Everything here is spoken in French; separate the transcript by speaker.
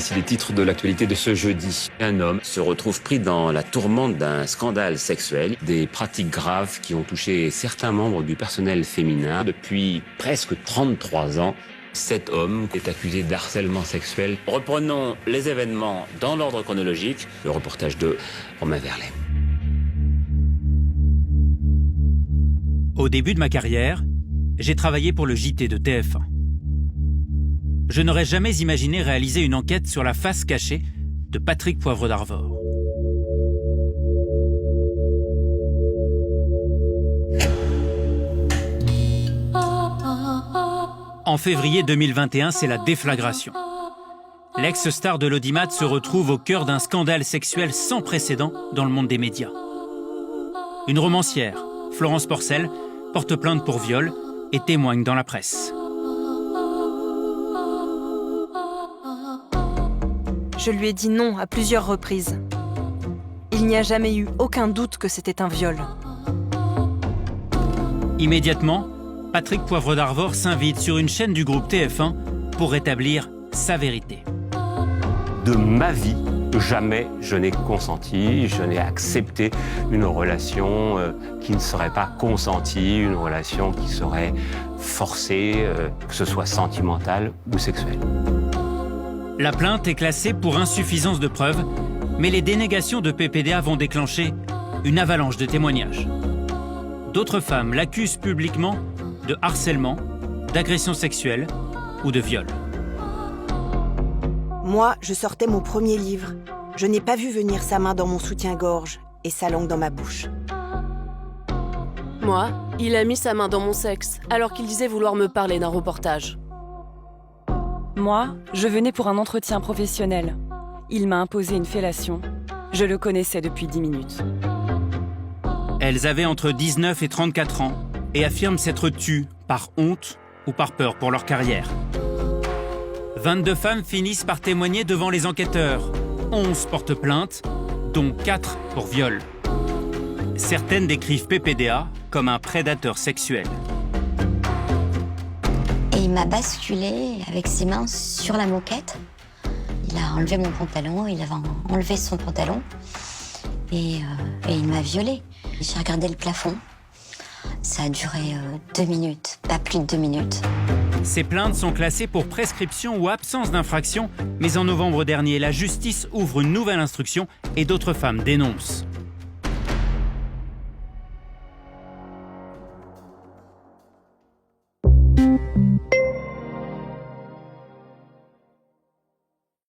Speaker 1: Voici les titres de l'actualité de ce jeudi. Un homme se retrouve pris dans la tourmente d'un scandale sexuel, des pratiques graves qui ont touché certains membres du personnel féminin. Depuis presque 33 ans, cet homme est accusé d'harcèlement sexuel. Reprenons les événements dans l'ordre chronologique. Le reportage de Romain Verlet.
Speaker 2: Au début de ma carrière, j'ai travaillé pour le JT de TF1. Je n'aurais jamais imaginé réaliser une enquête sur la face cachée de Patrick Poivre d'Arvor. En février 2021, c'est la déflagration. L'ex-star de l'audimat se retrouve au cœur d'un scandale sexuel sans précédent dans le monde des médias. Une romancière, Florence Porcel, porte plainte pour viol et témoigne dans la presse.
Speaker 3: Je lui ai dit non à plusieurs reprises. Il n'y a jamais eu aucun doute que c'était un viol.
Speaker 2: Immédiatement, Patrick Poivre d'Arvor s'invite sur une chaîne du groupe TF1 pour rétablir sa vérité.
Speaker 1: De ma vie, jamais je n'ai consenti, je n'ai accepté une relation qui ne serait pas consentie, une relation qui serait forcée, que ce soit sentimentale ou sexuelle.
Speaker 2: La plainte est classée pour insuffisance de preuves, mais les dénégations de PPDA vont déclencher une avalanche de témoignages. D'autres femmes l'accusent publiquement de harcèlement, d'agression sexuelle ou de viol.
Speaker 4: Moi, je sortais mon premier livre. Je n'ai pas vu venir sa main dans mon soutien-gorge et sa langue dans ma bouche.
Speaker 5: Moi, il a mis sa main dans mon sexe, alors qu'il disait vouloir me parler d'un reportage.
Speaker 3: Moi, je venais pour un entretien professionnel. Il m'a imposé une fellation. Je le connaissais depuis 10 minutes.
Speaker 2: Elles avaient entre 19 et 34 ans et affirment s'être tues par honte ou par peur pour leur carrière. 22 femmes finissent par témoigner devant les enquêteurs. 11 portent plainte, dont 4 pour viol. Certaines décrivent PPDA comme un prédateur sexuel.
Speaker 6: Et il m'a basculé avec ses mains sur la moquette. Il a enlevé mon pantalon, il avait enlevé son pantalon et il m'a violée. J'ai regardé le plafond. Ça a duré 2 minutes, pas plus de 2 minutes.
Speaker 2: Ces plaintes sont classées pour prescription ou absence d'infraction, mais en novembre dernier, la justice ouvre une nouvelle instruction et d'autres femmes dénoncent.